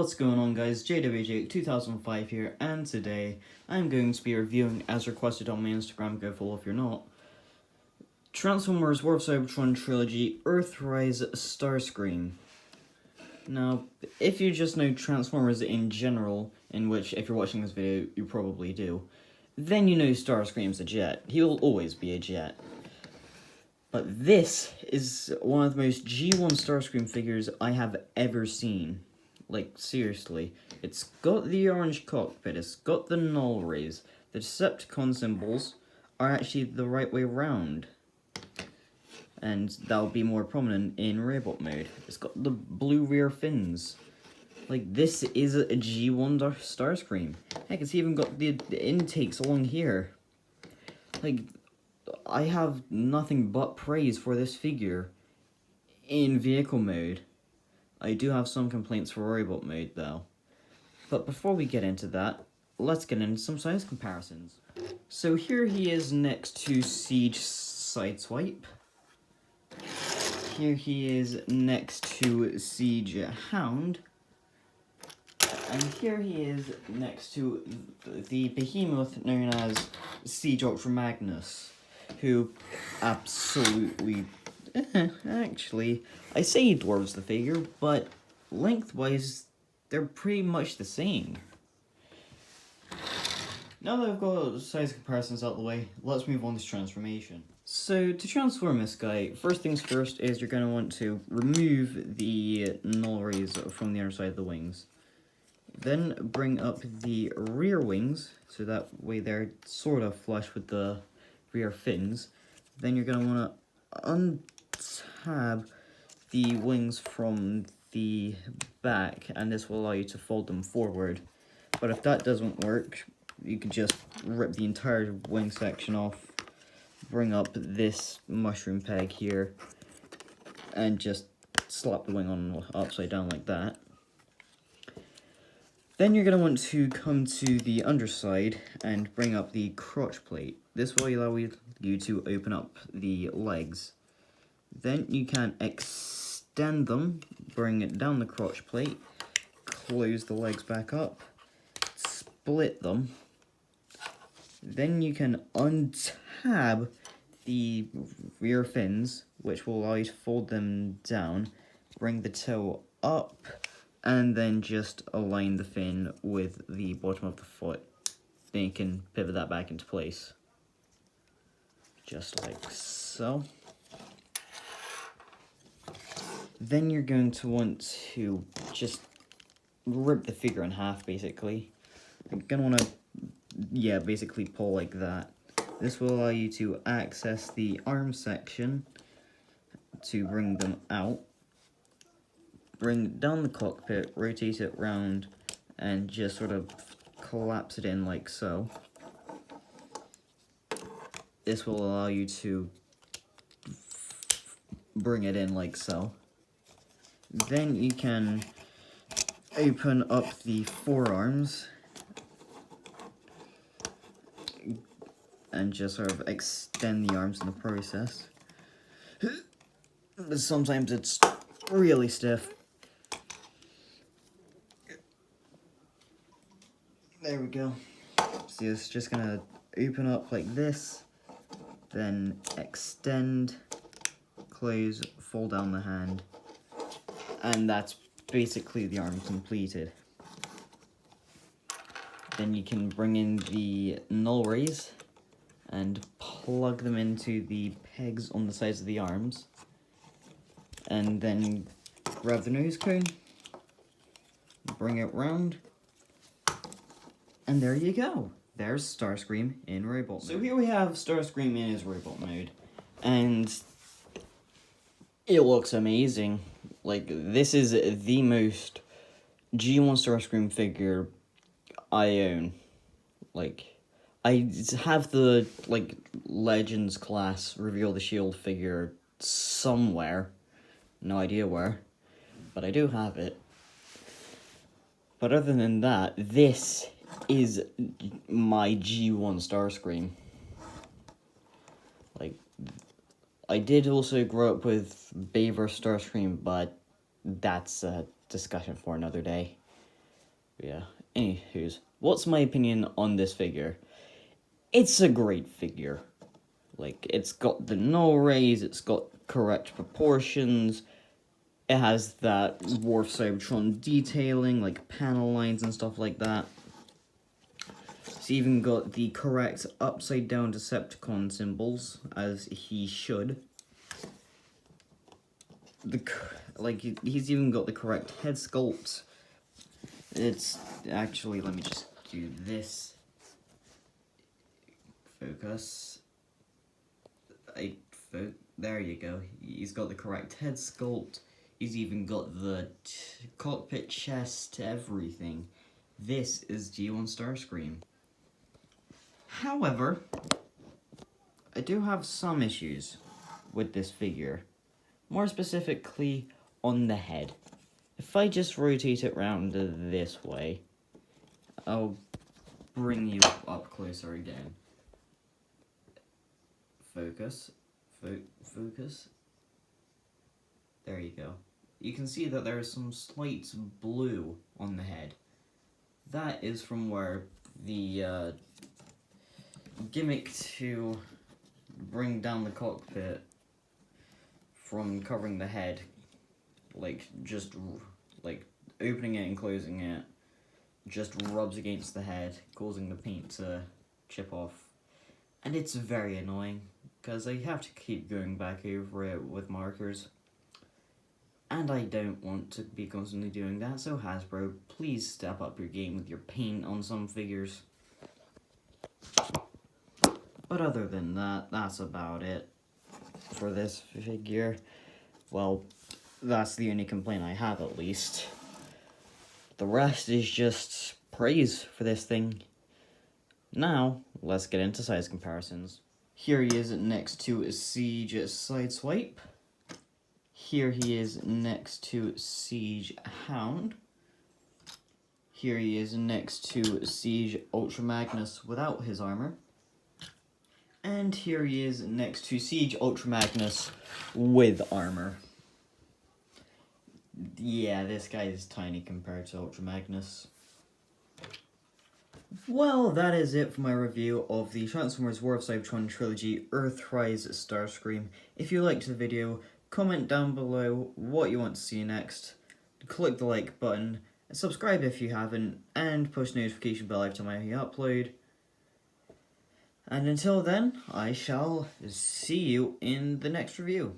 What's going on, guys? JWJ2005 here, and today I'm going to be reviewing, as requested on my Instagram, go follow if you're not, Transformers War of Cybertron Trilogy Earthrise Starscream. Now, if you just know Transformers in general, in which if you're watching this video you probably do, then you know Starscream's a jet. He will always be a jet. But this is one of the most G1 Starscream figures I have ever seen. Like, seriously. It's got the orange cockpit, it's got the null rays. The Decepticon symbols are actually the right way around. And that'll be more prominent in robot mode. It's got the blue rear fins. Like, this is a G1 Starscream. Heck, it's even got the intakes along here. Like, I have nothing but praise for this figure in vehicle mode. I do have some complaints for robot mode though. But before we get into that, let's get into some size comparisons. So here he is next to Siege Sideswipe. Here he is next to Siege Hound. And here he is next to the behemoth known as Siege Ultra Magnus, who absolutely... actually, I say he dwarves the figure, but lengthwise, they're pretty much the same. Now that I've got size comparisons out of the way, let's move on to transformation. So, to transform this guy, first things first is you're going to want to remove the null rays from the other side of the wings. Then bring up the rear wings, so that way they're sort of flush with the rear fins. Then you're going to want to untab the wings from the back, and this will allow you to fold them forward. But if that doesn't work, you can just rip the entire wing section off, bring up this mushroom peg here, and just slap the wing on upside down like that. Then you're going to want to come to the underside and bring up the crotch plate. This will allow you to open up the legs. Then you can extend them, bring it down the crotch plate, close the legs back up, split them. Then you can untab the rear fins, which will allow you to fold them down, bring the toe up, and then just align the fin with the bottom of the foot. Then you can pivot that back into place. Just like so. Then you're going to want to just rip the figure in half, basically. You're going to want to, yeah, basically pull like that. This will allow you to access the arm section to bring them out. Bring down the cockpit, rotate it round, and just sort of collapse it in like so. This will allow you to bring it in like so. Then you can open up the forearms and just sort of extend the arms in the process. Sometimes it's really stiff. There we go. See, it's just gonna open up like this, then extend, close, fold down the hand, and that's basically the arm completed. Then you can bring in the null rays and plug them into the pegs on the sides of the arms, and then grab the nose cone, bring it round, and there you go. There's Starscream in robot mode. So here we have Starscream in his robot mode, and it looks amazing. Like, this is the most G1 Starscream figure I own. Like, I have the, like, Legends class Reveal the Shield figure somewhere. No idea where, but I do have it. But other than that, this is my G1 Starscream. Like, I did also grow up with Bayverse Starscream, but that's a discussion for another day. Yeah, anywho's, what's my opinion on this figure? It's a great figure. Like, it's got the null rays, it's got correct proportions, it has that War of Cybertron detailing, like panel lines and stuff like that. It's even got the correct upside down Decepticon symbols, as he should. He's even got the correct head sculpt. It's actually, let me just do this. Focus. There you go. He's got the correct head sculpt. He's even got the cockpit chest, everything. This is G1 Starscream. However, I do have some issues with this figure. More specifically, on the head. If I just rotate it round this way, I'll bring you up closer again. Focus. Focus. There you go. You can see that there is some slight blue on the head. That is from where the gimmick to bring down the cockpit from covering the head, just opening it and closing it, just rubs against the head, causing the paint to chip off. And it's very annoying, because I have to keep going back over it with markers. And I don't want to be constantly doing that, so Hasbro, please step up your game with your paint on some figures. But other than that, that's about it for this figure. Well, that's the only complaint I have, at least. The rest is just praise for this thing. Now, let's get into size comparisons. Here he is next to Siege Sideswipe. Here he is next to Siege Hound. Here he is next to Siege Ultra Magnus without his armor. And here he is next to Siege Ultra Magnus with armor. Yeah, this guy is tiny compared to Ultra Magnus. Well, that is it for my review of the Transformers War of Cybertron Trilogy Earthrise Starscream. If you liked the video, comment down below what you want to see next, click the like button, and subscribe if you haven't, and push the notification bell every time I upload. And until then, I shall see you in the next review.